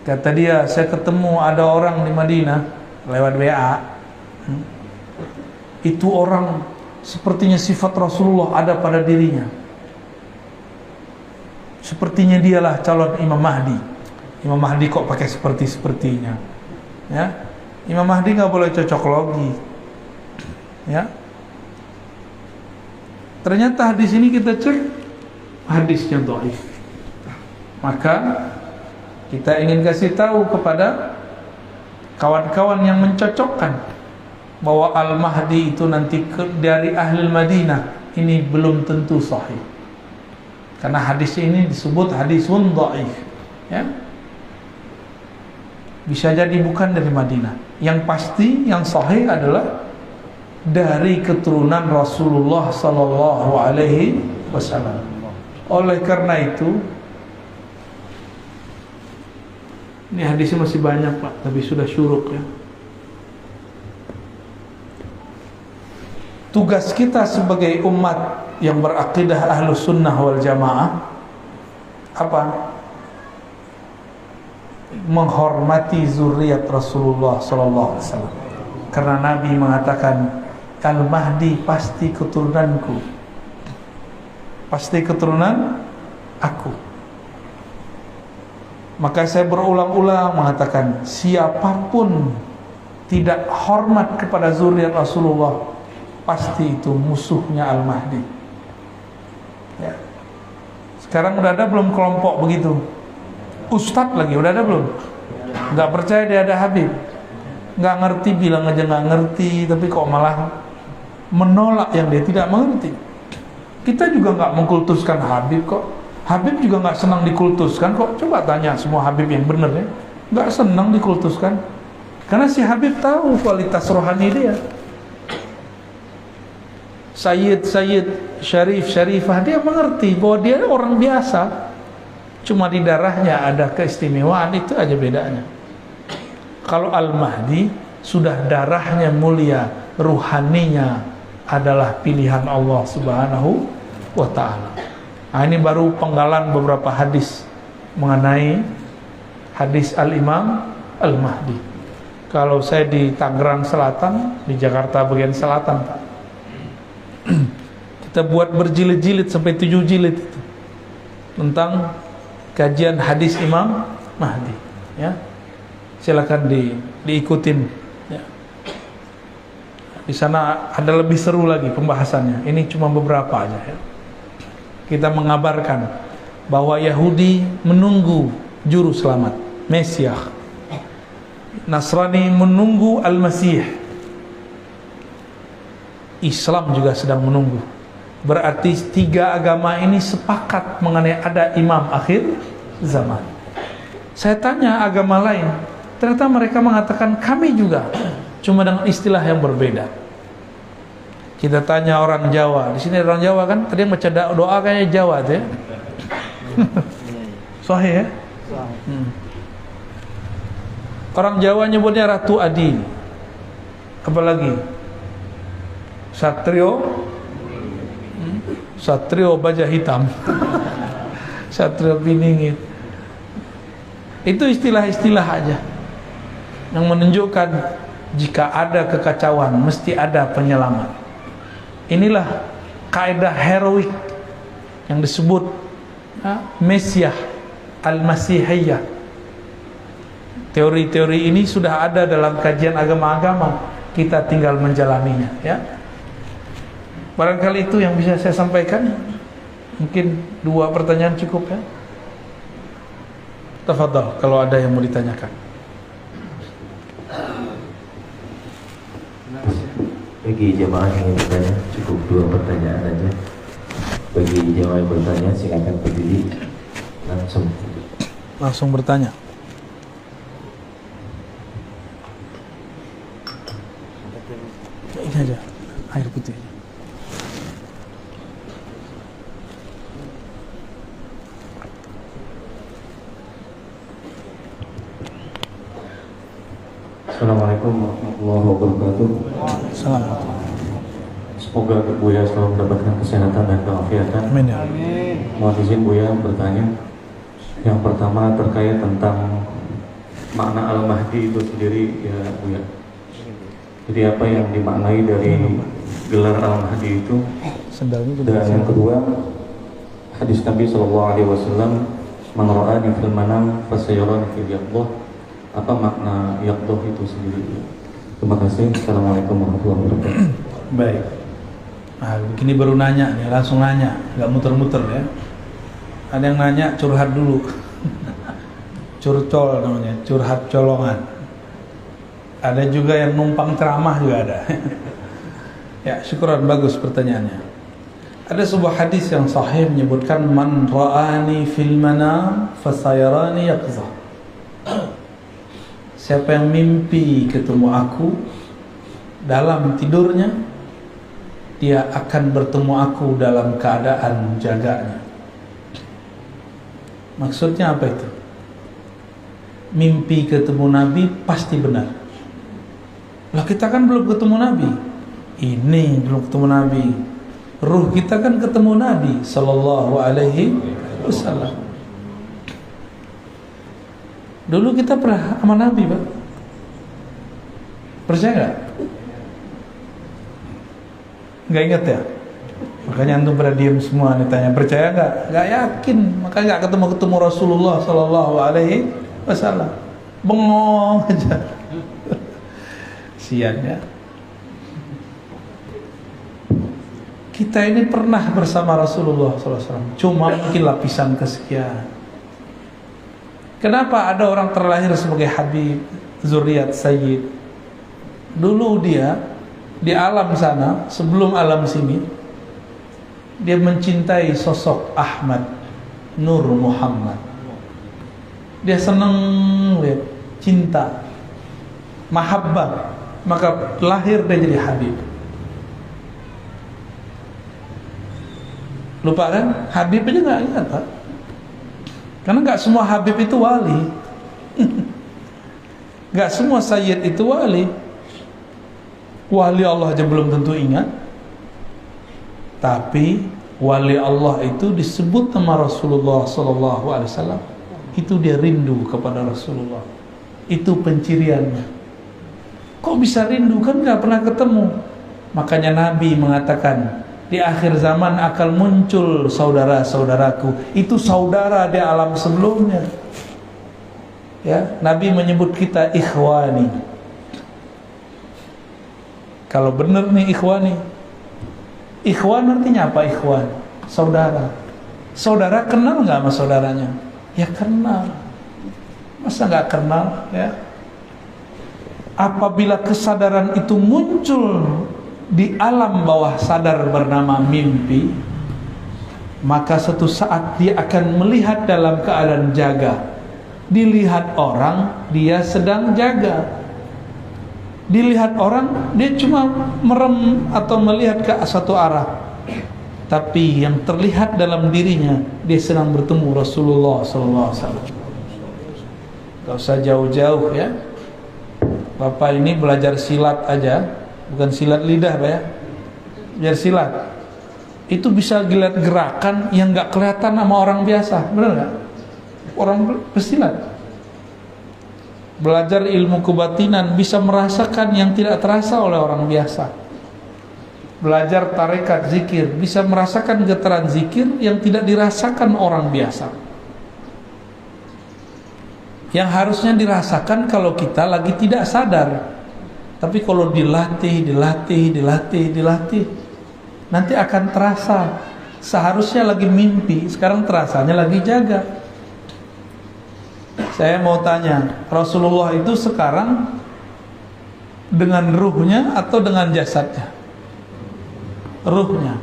Kata dia, saya ketemu ada orang di Madinah lewat WA. Itu orang sepertinya sifat Rasulullah ada pada dirinya. Sepertinya dialah calon Imam Mahdi. Imam Mahdi kok pakai sepertinya, ya? Imam Mahdi nggak boleh cocok logi, ya. Ternyata hadis ini kita cek hadisnya dhaif. Maka kita ingin kasih tahu kepada kawan-kawan yang mencocokkan bahwa Al-Mahdi itu nanti dari ahli Madinah, ini belum tentu sahih. Karena hadis ini disebut hadisun dhaif, ya. Bisa jadi bukan dari Madinah. Yang pasti yang sahih adalah dari keturunan Rasulullah sallallahu alaihi wasallam. Oleh karena itu, ini hadisnya masih banyak Pak, tapi sudah syuruk ya. Tugas kita sebagai umat yang berakidah ahlus sunnah wal jamaah apa? Menghormati zuriat Rasulullah sallallahu alaihi wasallam. Karena Nabi mengatakan Al-Mahdi pasti keturunanku, pasti keturunan aku. Maka saya berulang-ulang mengatakan, siapapun tidak hormat kepada zuriat Rasulullah, pasti itu musuhnya Al-Mahdi. Ya. Sekarang udah ada belum kelompok begitu? Ustadz lagi, udah ada belum? Nggak percaya dia ada Habib, nggak ngerti, bilang aja nggak ngerti, tapi kok malah menolak yang dia tidak mengerti. Kita juga nggak mengkultuskan Habib kok. Habib juga nggak senang dikultuskan kok. Coba tanya semua Habib yang benar ya, nggak senang dikultuskan, karena si Habib tahu kualitas rohani dia. Sayyid, Syarif, Syarifah, dia mengerti bahwa dia orang biasa, cuma di darahnya ada keistimewaan, itu aja bedanya. Kalau Al-Mahdi sudah darahnya mulia, ruhaninya adalah pilihan Allah Subhanahu wa ta'ala. Nah, ini baru penggalan beberapa hadis mengenai hadis Al-Imam Al-Mahdi. Kalau saya di Tangerang Selatan, di Jakarta bagian selatan, Pak, kita buat berjilid-jilid sampai 7 jilid itu, tentang kajian hadis Imam Mahdi, ya. Silakan diikutin, ya. Di sana ada lebih seru lagi pembahasannya. Ini cuma beberapa aja, ya. Kita mengabarkan bahwa Yahudi menunggu juru selamat, Mesias. Nasrani menunggu Al-Masih. Islam juga sedang menunggu. Berarti 3 agama ini sepakat mengenai ada imam akhir zaman. Saya tanya agama lain, ternyata mereka mengatakan kami juga, cuma dengan istilah yang berbeda. Kita tanya orang Jawa, di sini orang Jawa kan, tadi yang baca doa kayaknya Jawa tuh ya. Sahih ya? Orang Jawa nyebutnya Ratu Adi. Apalagi? Satrio baja hitam. Satrio biningit. Itu istilah-istilah aja yang menunjukkan jika ada kekacauan mesti ada penyelamat. Inilah kaidah heroik yang disebut Mesiah Al-Masihiyah. Teori-teori ini sudah ada dalam kajian agama-agama, kita tinggal menjalaninya, ya. Barangkali itu yang bisa saya sampaikan. Mungkin 2 pertanyaan cukup, ya. Tafadhal kalau ada yang mau ditanyakan. Bagi jemaah yang bertanya, cukup 2 pertanyaan aja. Bagi jemaah yang bertanya, silakan berdiri langsung bertanya. Ini aja, air putih. Assalamualaikum warahmatullahi wabarakatuh. Assalamualaikum. Semoga Buya selalu mendapatkan kesehatan dan keafiatan. Amin ya. Mohon izin Buya bertanya. Yang pertama terkait tentang makna Al-Mahdi itu sendiri, ya Buya. Jadi apa yang dimaknai dari gelar Al-Mahdi itu? Dan yang kedua, hadis Nabi SAW, "Man ra'ani fil manam fasayarani fil yaqdah." Apa makna yaqdah itu sendiri? Terima kasih. Assalamualaikum warahmatullahi wabarakatuh. Baik. Nah, begini baru nanya nih, langsung nanya, nggak muter-muter ya. Ada yang nanya curhat dulu. Curcol namanya, curhat colongan. Ada juga yang numpang ceramah juga ada. Ya, syukuran, bagus pertanyaannya. Ada sebuah hadis yang sahih menyebutkan, "Man ra'ani fil manam fasayarani yaqzah." Siapa yang mimpi ketemu aku dalam tidurnya, dia akan bertemu aku dalam keadaan jaganya. Maksudnya apa itu? Mimpi ketemu Nabi pasti benar. Lah kita kan belum ketemu Nabi. Ini belum ketemu Nabi. Ruh kita kan ketemu Nabi sallallahu alaihi wasallam. Dulu kita pernah sama Nabi, Pak. Percaya nggak? Nggak ingat ya? Makanya antum pada diam semua nih, tanya percaya nggak? Nggak yakin, makanya nggak ketemu Rasulullah Sallallahu Alaihi Wasallam. Bengong aja. Sian ya. Kita ini pernah bersama Rasulullah SAW, cuma mungkin lapisan kesekian. Kenapa ada orang terlahir sebagai Habib, zuriat Sayyid? Dulu dia di alam sana, sebelum alam sini, dia mencintai sosok Ahmad Nur Muhammad. Dia senang lihat, cinta, mahabbah, maka lahir dia jadi Habib. Lupa kan? Habib aja nggak ingat, Pak. Karena nggak semua Habib itu wali. Nggak semua Sayyid itu wali. Wali Allah aja belum tentu ingat. Tapi wali Allah itu disebut nama Rasulullah SAW. Itu dia rindu kepada Rasulullah. Itu penciriannya. Kok bisa rindu? Kan nggak pernah ketemu. Makanya Nabi mengatakan, di akhir zaman akan muncul saudara-saudaraku. Itu saudara di alam sebelumnya. Ya, Nabi menyebut kita ikhwani. Kalau benar nih ikhwani. Ikhwan artinya apa ikhwan? Saudara. Saudara kenal nggak sama saudaranya? Ya kenal. Masa nggak kenal? Ya. Apabila kesadaran itu muncul di alam bawah sadar bernama mimpi, maka suatu saat dia akan melihat dalam keadaan jaga. Dilihat orang, dia sedang jaga. Dilihat orang, dia cuma merem atau melihat ke satu arah. Tapi yang terlihat dalam dirinya, dia sedang bertemu Rasulullah SAW. Gak usah jauh-jauh ya. Bapak ini belajar silat aja, bukan silat lidah, Pak ya. Belajar silat. Itu bisa lihat gerakan yang gak kelihatan sama orang biasa, benar gak? Orang pesilat. Belajar ilmu kebatinan bisa merasakan yang tidak terasa oleh orang biasa. Belajar tarekat zikir bisa merasakan getaran zikir yang tidak dirasakan orang biasa. Yang harusnya dirasakan kalau kita lagi tidak sadar. Tapi kalau dilatih, nanti akan terasa. Seharusnya lagi mimpi, sekarang terasanya lagi jaga. Saya mau tanya, Rasulullah itu sekarang dengan ruhnya atau dengan jasadnya? Ruhnya.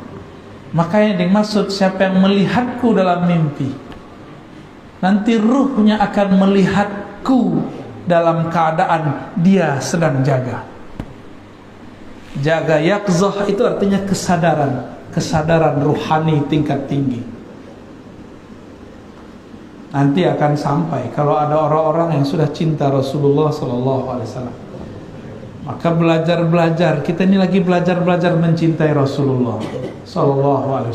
Makanya dimaksud siapa yang melihatku dalam mimpi, nanti ruhnya akan melihatku dalam keadaan dia sedang jaga. Jaga yaqzah itu artinya kesadaran ruhani tingkat tinggi. Nanti akan sampai kalau ada orang-orang yang sudah cinta Rasulullah SAW. Maka belajar, kita ini lagi belajar mencintai Rasulullah SAW.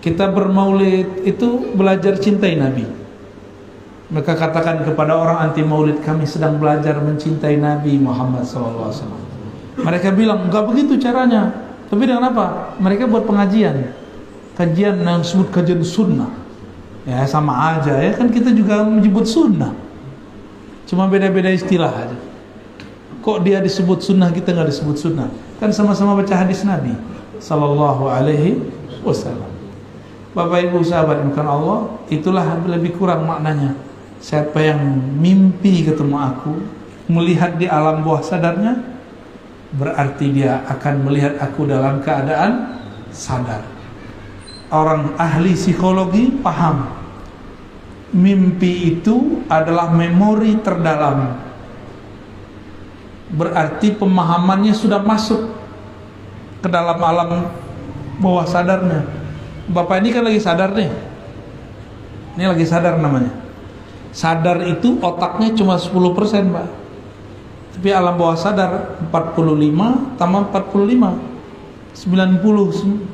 Kita bermaulid itu belajar cintai Nabi. Maka katakan kepada orang anti maulid, kami sedang belajar mencintai Nabi Muhammad SAW. Mereka bilang, enggak begitu caranya. Tapi dengan apa? Mereka buat pengajian. Kajian yang disebut kajian sunnah. Ya sama aja ya, kan kita juga menyebut sunnah. Cuma beda-beda istilah aja. Kok dia disebut sunnah, kita nggak disebut sunnah? Kan sama-sama baca hadis Nabi Sallallahu Alaihi Wasallam. Bapak Ibu sahabat bukan Allah, itulah lebih kurang maknanya. Siapa yang mimpi ketemu aku, melihat di alam bawah sadarnya, berarti dia akan melihat aku dalam keadaan sadar. Orang ahli psikologi paham, mimpi itu adalah memori terdalam. Berarti pemahamannya sudah masuk ke dalam alam bawah sadarnya. Bapak ini kan lagi sadar nih. Ini lagi sadar namanya. Sadar itu otaknya cuma 10%, Pak. Tapi alam bawah sadar 45 tambah 45 90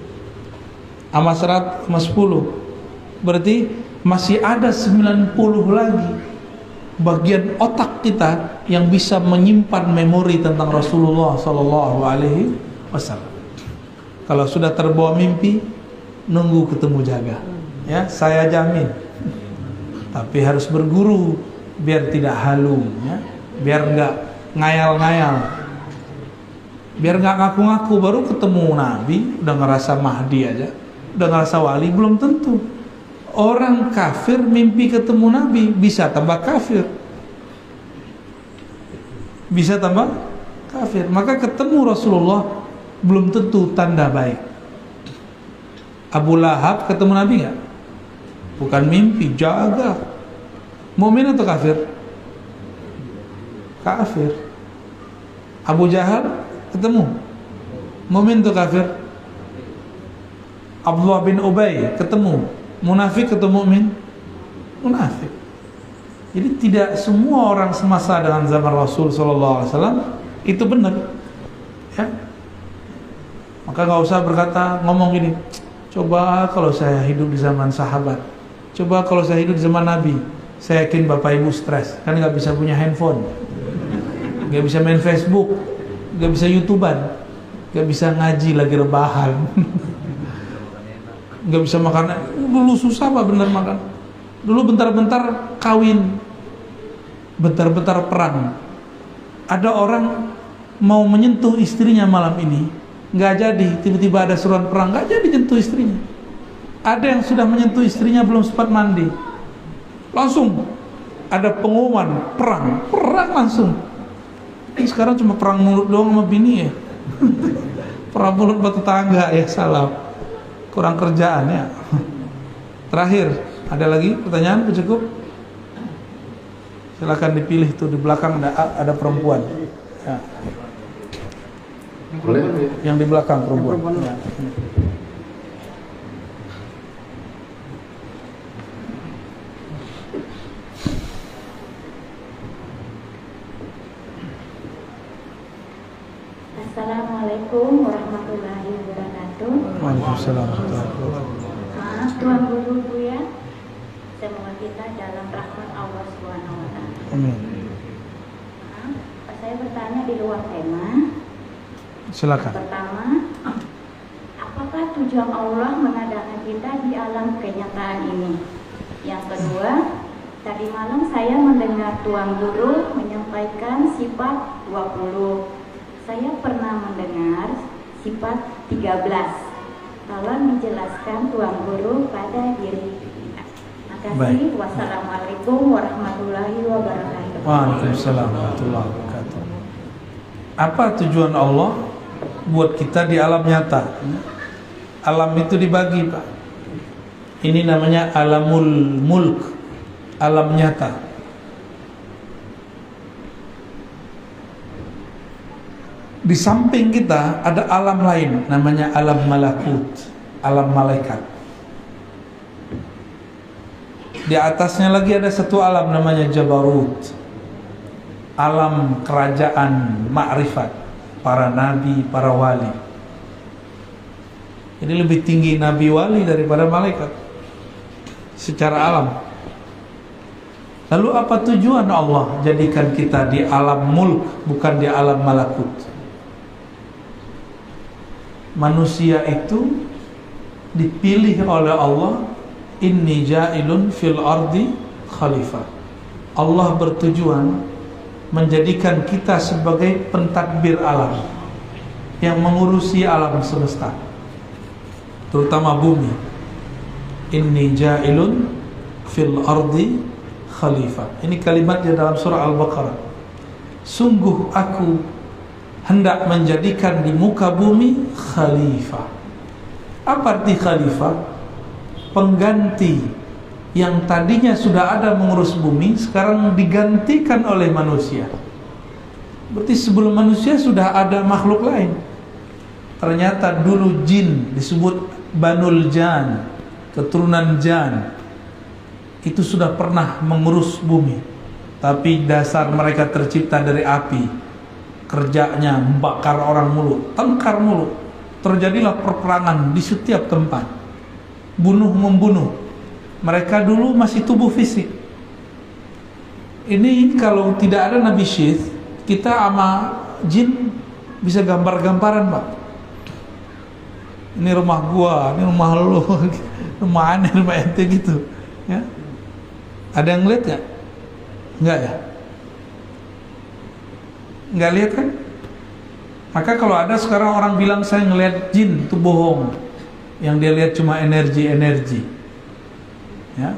sama 100 sama 10. Berarti masih ada 90 lagi bagian otak kita yang bisa menyimpan memori tentang Rasulullah SAW. Kalau sudah terbawa mimpi, nunggu ketemu jaga. Ya, saya jamin. Tapi harus berguru biar tidak halu, ya. Biar nggak ngayal-ngayal. Biar nggak ngaku-ngaku baru ketemu Nabi udah ngerasa Mahdi aja, udah ngerasa wali, belum tentu. Orang kafir mimpi ketemu Nabi bisa tambah kafir, bisa tambah kafir. Maka ketemu Rasulullah belum tentu tanda baik. Abu Lahab ketemu Nabi nggak? Bukan mimpi, jaga. Mukmin atau kafir? Kafir. Abu Jahal ketemu, mukmin atau kafir? Abdullah bin Ubay ketemu, munafik atau mukmin? Munafik. Jadi tidak semua orang semasa dengan zaman Rasul SAW itu benar, ya. Maka nggak usah berkata ngomong gini, coba kalau saya hidup di zaman sahabat, coba kalau saya hidup di zaman Nabi, saya yakin bapak ibu stres, kan nggak bisa punya handphone, nggak bisa main Facebook, nggak bisa YouTuber, nggak bisa ngaji lagi rebahan, nggak bisa makan. Dulu susah pak bener makan. Dulu bentar-bentar kawin, bentar-bentar perang. Ada orang mau menyentuh istrinya malam ini, nggak jadi. Tiba-tiba ada seruan perang, nggak jadi nyentuh istrinya. Ada yang sudah menyentuh istrinya belum sempat mandi, langsung ada pengumuman perang langsung. Sekarang cuma perang mulut doang sama bini ya. Perang mulut sama tetangga ya, salah. Kurang kerjaan ya. Terakhir, ada lagi pertanyaan? Cukup? Silakan dipilih tuh di belakang ada perempuan. Ya. Boleh? Yang di belakang perempuan. Ya. Assalamualaikum warahmatullahi wabarakatuh. Waalaikumsalam warahmatullahi wabarakatuh. Maaf Tuan Guru Buya, semoga kita dalam rahmat Allah Subhanahu wa taala. Amin. Maaf, saya bertanya di luar tema. Silakan. Pertama, apakah tujuan Allah mengadakan kita di alam kenyataan ini? Yang kedua, tadi malam saya mendengar Tuan Guru menyampaikan sifat 20. Saya pernah mendengar sifat 13. Tolong dijelaskan Tuan Guru pada diri. Terima kasih. Baik. Wassalamualaikum warahmatullahi wabarakatuh. Waalaikumsalam warahmatullahi wabarakatuh. Apa tujuan Allah buat kita di alam nyata? Alam itu dibagi, Pak. Ini namanya alamul mulk, alam nyata. Di samping kita ada alam lain, namanya alam malakut, alam malaikat. Di atasnya lagi ada satu alam namanya jabarut, alam kerajaan ma'rifat, para nabi, para wali. Jadi lebih tinggi nabi wali daripada malaikat secara alam. Lalu apa tujuan Allah jadikan kita di alam mulk, bukan di alam malakut? Manusia itu dipilih oleh Allah, inni ja'ilun fil ardi khalifah. Allah bertujuan menjadikan kita sebagai pentadbir alam yang mengurusi alam semesta, terutama bumi. Inni ja'ilun fil ardi khalifah. Ini kalimatnya dalam surah Al-Baqarah. Sungguh aku hendak menjadikan di muka bumi khalifah. Apa arti khalifah? Pengganti yang tadinya sudah ada mengurus bumi, sekarang digantikan oleh manusia. Berarti sebelum manusia sudah ada makhluk lain. Ternyata dulu jin disebut Banul Jan, keturunan Jan. Itu sudah pernah mengurus bumi. Tapi dasar mereka tercipta dari api. Kerjanya membakar orang mulu, tengkar mulu. Terjadilah perperangan di setiap tempat, bunuh-membunuh. Mereka dulu masih tubuh fisik. Ini kalau tidak ada Nabi Syith, kita sama jin bisa gambar-gambaran, Pak. Ini rumah gua, ini rumah lu, rumah aneh, rumah ente gitu. Ya. Ada yang lihat nggak? Nggak ya? Nggak lihat kan? Maka kalau ada sekarang orang bilang saya ngelihat jin, itu bohong. Yang dia lihat cuma energi. Ya.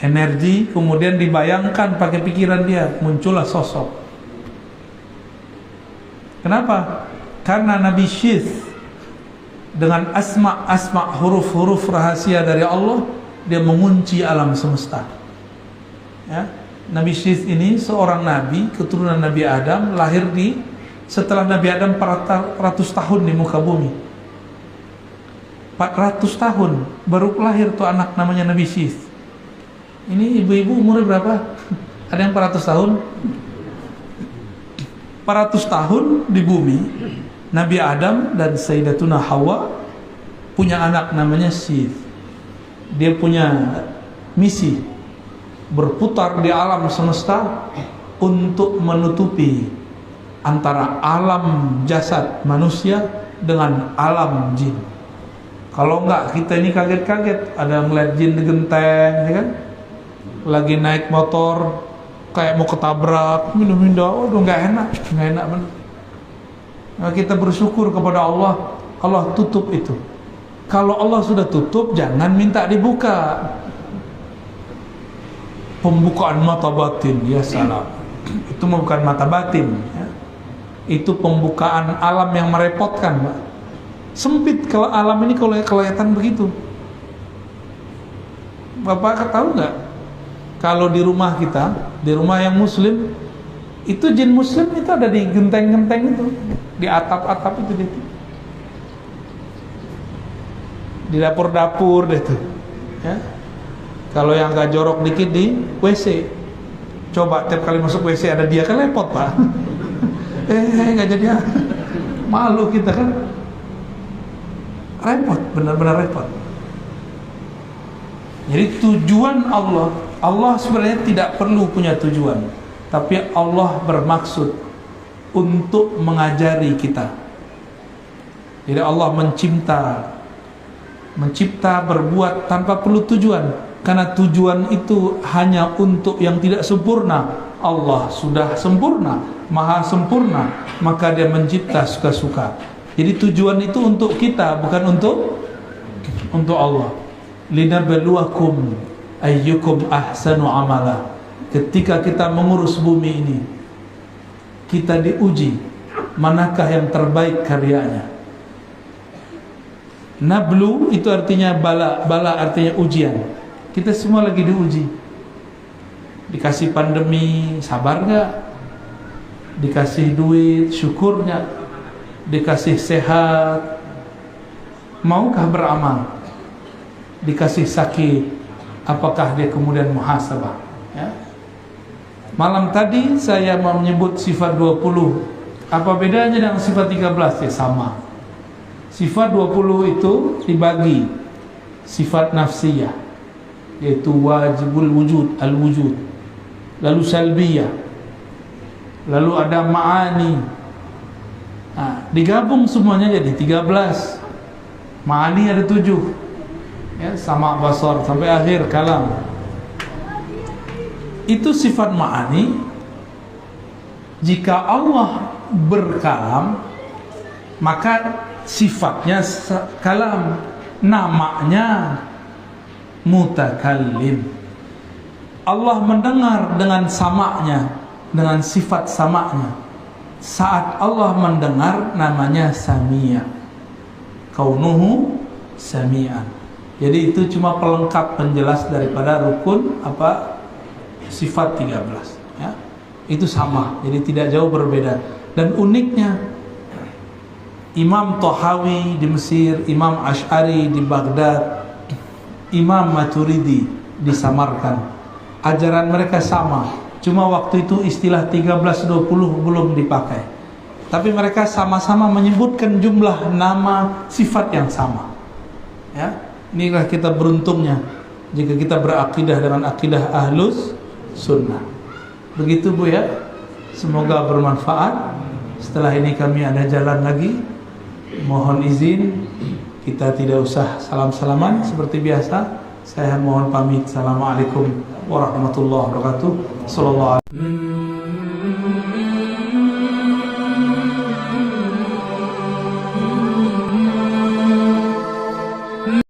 Energi kemudian dibayangkan pakai pikiran dia, muncullah sosok. Kenapa? Karena Nabi Syith dengan asma huruf-huruf rahasia dari Allah, dia mengunci alam semesta. Ya. Nabi Syith ini seorang nabi, keturunan Nabi Adam, lahir setelah Nabi Adam 400 tahun di muka bumi. 400 tahun baru lahir tuh anak namanya Nabi Syith. Ini ibu-ibu umurnya berapa? Ada yang 400 tahun? 400 tahun di bumi, Nabi Adam dan Sayyidatuna Hawa punya anak namanya Syith. Dia punya misi berputar di alam semesta untuk menutupi antara alam jasad manusia dengan alam jin. Kalau enggak, kita ini kaget-kaget ada ngeliat jin di genteng, ya kan? Lagi naik motor kayak mau ketabrak, minum-minum, udah nggak enak benar. Nah, kita bersyukur kepada Allah, Allah tutup itu. Kalau Allah sudah tutup, jangan minta dibuka. Pembukaan mata batin, ya salam. Itu bukan mata batin, ya. Itu pembukaan alam yang merepotkan, Pak. Sempit kalau alam ini kalau kelihatan begitu. Bapak tahu nggak? Kalau di rumah kita, di rumah yang muslim, itu jin muslim itu ada di genteng-genteng itu, di atap-atap itu, di dapur-dapur deh tuh. Ya. Kalau yang nggak jorok dikit di WC. Coba tiap kali masuk WC ada dia, kan repot, Pak. Nggak jadi, malu kita kan. Repot, benar-benar repot. Jadi tujuan Allah sebenarnya tidak perlu punya tujuan, tapi Allah bermaksud untuk mengajari kita. Jadi Allah mencipta berbuat tanpa perlu tujuan, karena tujuan itu hanya untuk yang tidak sempurna. Allah sudah sempurna, maha sempurna, maka dia mencipta suka-suka. Jadi tujuan itu untuk kita, bukan untuk Allah. Linabluwakum ayyukum ahsanu amala. Ketika kita mengurus bumi ini, kita diuji manakah yang terbaik karyanya. Nablu itu artinya bala artinya ujian. Kita semua lagi diuji. Dikasih pandemi, sabar gak? Dikasih duit, syukur gak? Dikasih sehat, maukah beramal? Dikasih sakit, apakah dia kemudian muhasabah? Ya? Malam tadi saya mau menyebut sifat 20. Apa bedanya dengan sifat 13? Ya sama. Sifat 20 itu dibagi sifat nafsiyah, yaitu wajibul wujud, al-wujud. Lalu salbiyah. Lalu ada ma'ani. Nah, digabung semuanya jadi 13. Ma'ani ada 7. Ya, sama basar sampai akhir kalam. Itu sifat ma'ani. Jika Allah berkalam, maka sifatnya kalam, namanya mutakallim. Allah mendengar dengan samanya, dengan sifat samanya. Saat Allah mendengar, namanya samia, kaunuhu samian. Jadi itu cuma pelengkap penjelas daripada rukun sifat 13, ya. Itu sama, jadi tidak jauh berbeda. Dan uniknya, Imam Tahawi di Mesir, Imam Ash'ari di Baghdad, Imam Maturidi di Samarkand, ajaran mereka sama. Cuma waktu itu istilah 13-20 belum dipakai. Tapi mereka sama-sama menyebutkan jumlah nama sifat yang sama. Ya, inilah kita beruntungnya jika kita berakidah dengan akidah ahlus sunnah. Begitu Bu ya. Semoga bermanfaat. Setelah ini kami ada jalan lagi. Mohon izin kita tidak usah salam-salaman seperti biasa. Saya mohon pamit. Assalamualaikum warahmatullahi wabarakatuh. Sallallahu alaihi